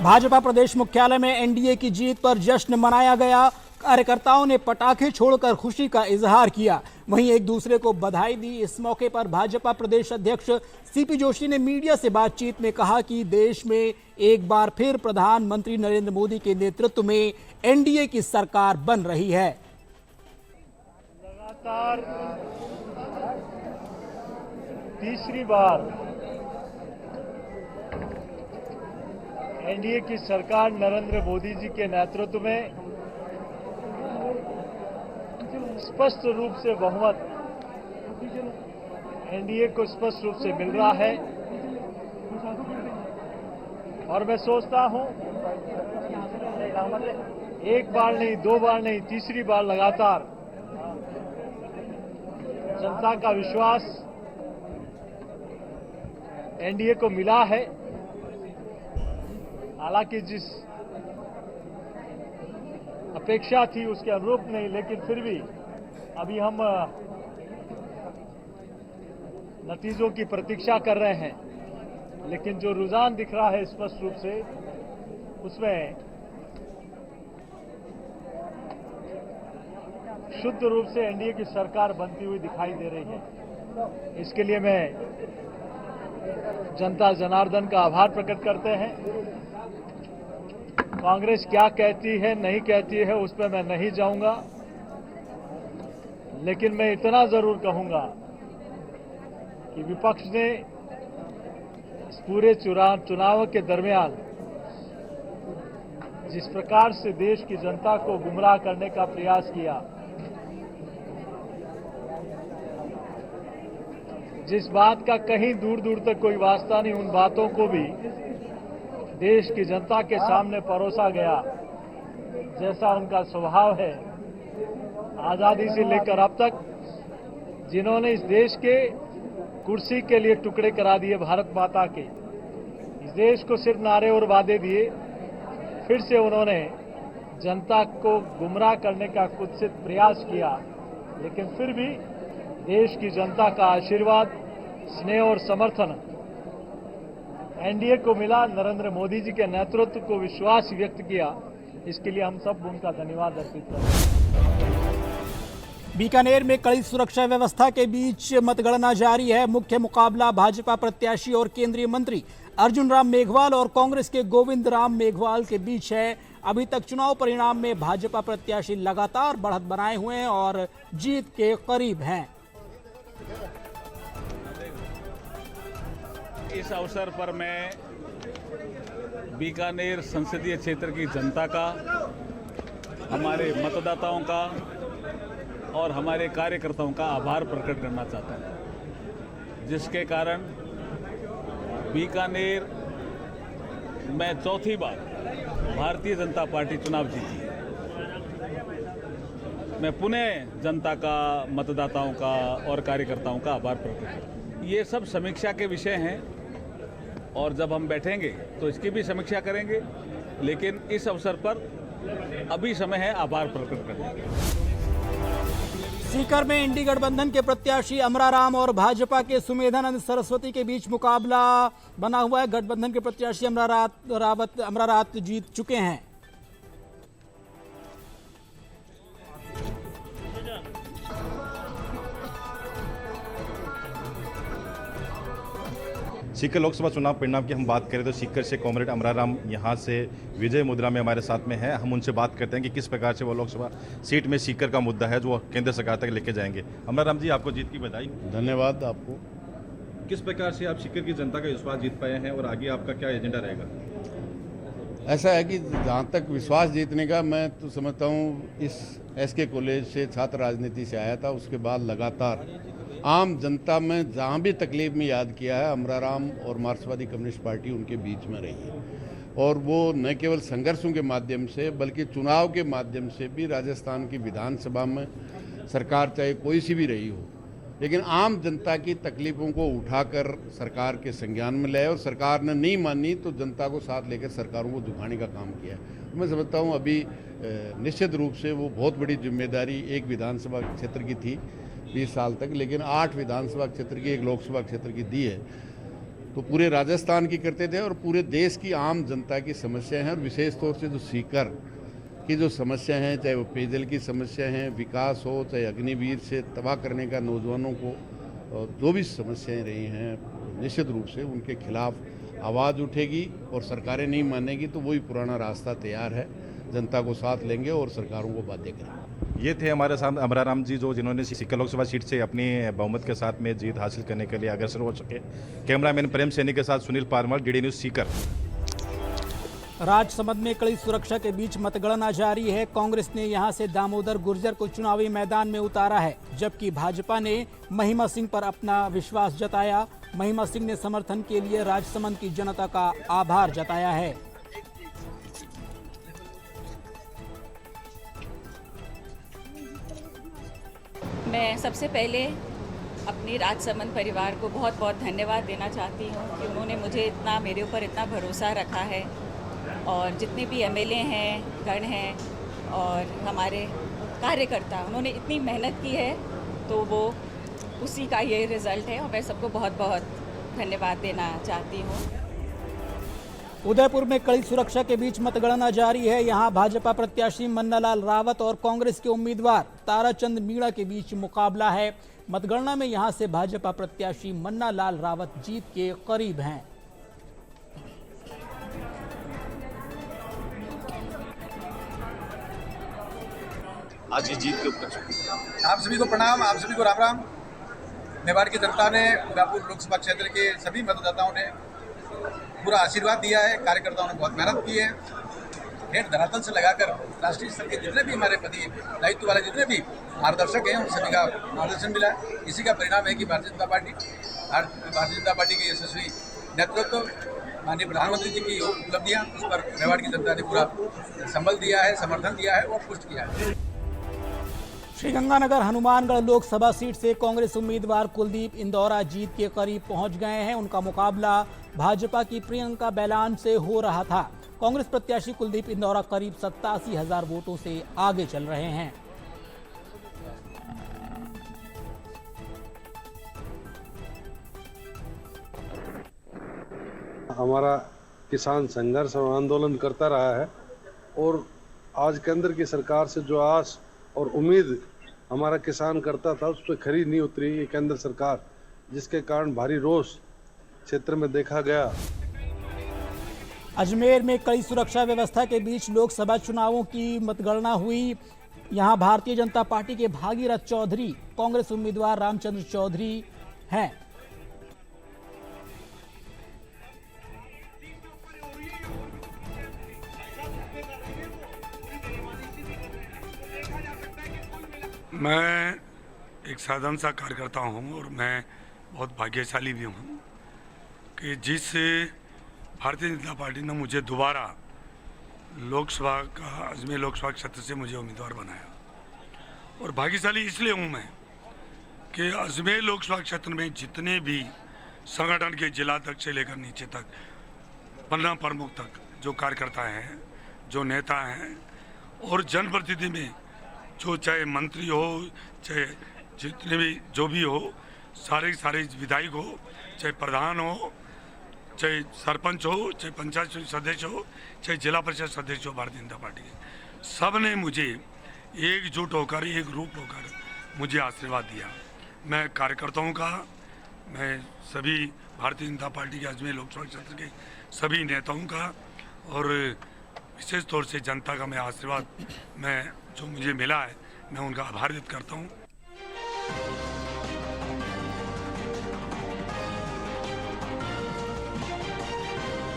भाजपा प्रदेश मुख्यालय में एनडीए की जीत पर जश्न मनाया गया। कार्यकर्ताओं ने पटाखे छोड़कर खुशी का इजहार किया, वहीं एक दूसरे को बधाई दी। इस मौके पर भाजपा प्रदेश अध्यक्ष सीपी जोशी ने मीडिया से बातचीत में कहा कि देश में एक बार फिर प्रधानमंत्री नरेंद्र मोदी के नेतृत्व में एनडीए की सरकार बन रही है। लगातार तीसरी बार एनडीए की सरकार नरेंद्र मोदी जी के नेतृत्व में स्पष्ट रूप से बहुमत एनडीए को स्पष्ट रूप से मिल रहा है। और मैं सोचता हूं एक बार नहीं, दो बार नहीं, तीसरी बार लगातार जनता का विश्वास एनडीए को मिला है। हालांकि जिस अपेक्षा थी उसके अनुरूप नहीं, लेकिन फिर भी अभी हम नतीजों की प्रतीक्षा कर रहे हैं। लेकिन जो रुझान दिख रहा है स्पष्ट रूप से, उसमें शुद्ध रूप से एनडीए की सरकार बनती हुई दिखाई दे रही है। इसके लिए मैं जनता जनार्दन का आभार प्रकट करते हैं। कांग्रेस क्या कहती है नहीं कहती है उस पर मैं नहीं जाऊंगा, लेकिन मैं इतना जरूर कहूंगा कि विपक्ष ने इस पूरे चुनाव के दरमियान जिस प्रकार से देश की जनता को गुमराह करने का प्रयास किया, जिस बात का कहीं दूर दूर तक कोई वास्ता नहीं, उन बातों को भी देश की जनता के सामने परोसा गया। जैसा उनका स्वभाव है, आजादी से लेकर अब तक जिन्होंने इस देश के कुर्सी के लिए टुकड़े करा दिए भारत माता के, इस देश को सिर्फ नारे और वादे दिए, फिर से उन्होंने जनता को गुमराह करने का कुत्सित प्रयास किया। लेकिन फिर भी देश की जनता का आशीर्वाद, स्नेह और समर्थन एनडीए को मिला। नरेंद्र मोदी जी के नेतृत्व को विश्वास व्यक्त किया, इसके लिए हम सब उनका धन्यवाद अर्पित करते हैं। बीकानेर में कड़ी सुरक्षा व्यवस्था के बीच मतगणना जारी है। मुख्य मुकाबला भाजपा प्रत्याशी और केंद्रीय मंत्री अर्जुन राम मेघवाल और कांग्रेस के गोविंद राम मेघवाल के बीच है। अभी तक चुनाव परिणाम में भाजपा प्रत्याशी लगातार बढ़त बनाए हुए हैं और जीत के करीब हैं। इस अवसर पर मैं बीकानेर संसदीय क्षेत्र की जनता का, हमारे मतदाताओं का और हमारे कार्यकर्ताओं का आभार प्रकट करना चाहता हूं, जिसके कारण बीकानेर में चौथी बार भारतीय जनता पार्टी चुनाव जीती है। मैं पुनः जनता का, मतदाताओं का और कार्यकर्ताओं का आभार प्रकट करता हूं। ये सब समीक्षा के विषय हैं और जब हम बैठेंगे तो इसकी भी समीक्षा करेंगे, लेकिन इस अवसर पर अभी समय है आभार प्रकट करने का। सीकर में इंडी गठबंधन के प्रत्याशी अमराराम और भाजपा के सुमेधानंद सरस्वती के बीच मुकाबला बना हुआ है। गठबंधन के प्रत्याशी अमरारात जीत चुके हैं। सीकर लोकसभा चुनाव परिणाम की हम बात करें तो सीकर से कॉमरेड अमराराम यहाँ से विजय मुद्रा में हमारे साथ में है। हम उनसे बात करते हैं कि किस प्रकार से वो लोकसभा सीट में सीकर का मुद्दा है जो केंद्र सरकार तक लेके जाएंगे। अमराराम जी, आपको जीत की बधाई। धन्यवाद आपको। किस प्रकार से आप सीकर की जनता का विश्वास जीत पाए हैं और आगे आपका क्या एजेंडा रहेगा? ऐसा है कि जहाँ तक विश्वास जीतने का, मैं तो समझता हूँ इस SK कॉलेज से छात्र राजनीति से आया था, उसके बाद लगातार आम जनता में जहाँ भी तकलीफ में याद किया है, अमराराम और मार्क्सवादी कम्युनिस्ट पार्टी उनके बीच में रही है। और वो न केवल संघर्षों के माध्यम से बल्कि चुनाव के माध्यम से भी राजस्थान की विधानसभा में सरकार चाहे कोई सी भी रही हो, लेकिन आम जनता की तकलीफ़ों को उठाकर सरकार के संज्ञान में लाए और सरकार ने नहीं मानी तो जनता को साथ लेकर सरकारों को झुकाने का काम किया। तो मैं समझता हूँ अभी निश्चित रूप से वो बहुत बड़ी जिम्मेदारी एक विधानसभा क्षेत्र की थी 20 साल तक, लेकिन 8 विधानसभा क्षेत्र की, 1 लोकसभा क्षेत्र की दी है। तो पूरे राजस्थान की करते थे और पूरे देश की आम जनता की समस्या हैं, और विशेष तौर से जो सीकर की जो समस्या हैं, चाहे वो पेयजल की समस्या हैं, विकास हो, चाहे अग्निवीर से तबाह करने का नौजवानों को जो भी समस्याएं रही हैं, निश्चित रूप से उनके खिलाफ आवाज़ उठेगी और सरकारें नहीं मानेगी तो वही पुराना रास्ता तैयार है, जनता को साथ लेंगे और सरकारों को बाध्य करेंगे। ये थे हमारे साथ अमराराम जी, जो जिन्होंने सीकर लोकसभा सीट से अपनी बहुमत के साथ में जीत हासिल करने के लिए अग्रसर हो सके। कैमरामैन प्रेम सैनी के साथ सुनील पारमल, डीडी न्यूज़ सीकर। राजसमंद में कड़ी सुरक्षा के बीच मतगणना जारी है। कांग्रेस ने यहां से दामोदर गुर्जर को चुनावी मैदान में उतारा है, जबकि भाजपा ने महिमा सिंह पर अपना विश्वास जताया। महिमा सिंह ने समर्थन के लिए राजसमंद की जनता का आभार जताया है। मैं सबसे पहले अपनी राजसमंद परिवार को बहुत बहुत धन्यवाद देना चाहती हूँ कि उन्होंने मुझे इतना, मेरे ऊपर इतना भरोसा रखा है, और जितने भी एमएलए हैं, गण हैं और हमारे कार्यकर्ता, उन्होंने इतनी मेहनत की है, तो वो उसी का ये रिज़ल्ट है, और मैं सबको बहुत बहुत धन्यवाद देना चाहती हूँ। उदयपुर में कड़ी सुरक्षा के बीच मतगणना जारी है। यहां भाजपा प्रत्याशी मन्नालाल रावत और कांग्रेस के उम्मीदवार ताराचंद मीणा के बीच मुकाबला है। मतगणना में यहां से भाजपा प्रत्याशी मन्नालाल रावत जीत के करीब हैं। आज ये जीत के उपलक्ष्य आप सभी को प्रणाम, आप सभी को राम राम। मेवाड़ की जनता ने, उदयपुर लोकसभा क्षेत्र के सभी मतदाताओं ने पूरा आशीर्वाद दिया है। कार्यकर्ताओं ने बहुत मेहनत की है, हेड धरातल से लगाकर राष्ट्रीय स्तर के जितने भी हमारे पति दायित्व वाले जितने भी मार्गदर्शक हैं, उन सभी का मार्गदर्शन मिला है। इसी का परिणाम है कि भारतीय जनता पार्टी के यशस्वी नेतृत्व, माननीय प्रधानमंत्री जी की उपलब्धियाँ, उस पर मेवाड़ की जनता ने पूरा संबल दिया है, समर्थन दिया है और पुष्ट किया है। श्रीगंगानगर हनुमानगढ़ लोकसभा सीट से कांग्रेस उम्मीदवार कुलदीप इंदौरा जीत के करीब पहुंच गए हैं। उनका मुकाबला भाजपा की प्रियंका बैलान से हो रहा था। कांग्रेस प्रत्याशी कुलदीप इंदौरा करीब 87,000 वोटों से आगे चल रहे हैं। हमारा किसान संघर्ष और आंदोलन करता रहा है, और आज केंद्र की सरकार से जो आस और उम्मीद हमारा किसान करता था, उस पर खरी नहीं उतरी ये केंद्र सरकार, जिसके कारण भारी रोष क्षेत्र में देखा गया। अजमेर में कड़ी सुरक्षा व्यवस्था के बीच लोकसभा चुनावों की मतगणना हुई। यहां भारतीय जनता पार्टी के भागीरथ चौधरी कांग्रेस उम्मीदवार रामचंद्र चौधरी हैं। मैं एक साधारण सा कार्यकर्ता हूँ, और मैं बहुत भाग्यशाली भी हूँ कि जिस भारतीय जनता पार्टी ने मुझे दोबारा लोकसभा का, अजमेर लोकसभा क्षेत्र से मुझे उम्मीदवार बनाया। और भाग्यशाली इसलिए हूँ मैं कि अजमेर लोकसभा क्षेत्र में जितने भी संगठन के जिलाध्यक्ष से लेकर नीचे तक, पन्ना प्रमुख तक जो कार्यकर्ता हैं, जो नेता हैं, और जनप्रतिनिधि में जो चाहे मंत्री हो, चाहे जितने भी जो भी हो, सारे विधायक हो, चाहे प्रधान हो, चाहे सरपंच हो, चाहे पंचायत सदस्य हो, चाहे जिला परिषद सदस्य हो, भारतीय जनता पार्टी के सब ने मुझे एकजुट होकर, एक रूप होकर मुझे आशीर्वाद दिया। मैं कार्यकर्ताओं का, मैं सभी भारतीय जनता पार्टी के अजमेर लोकसभा क्षेत्र के सभी नेताओं का, और विशेष तौर से जनता का मैं आशीर्वाद, मैं जो मुझे मिला है, मैं उनका आभार व्यक्त करता हूँ।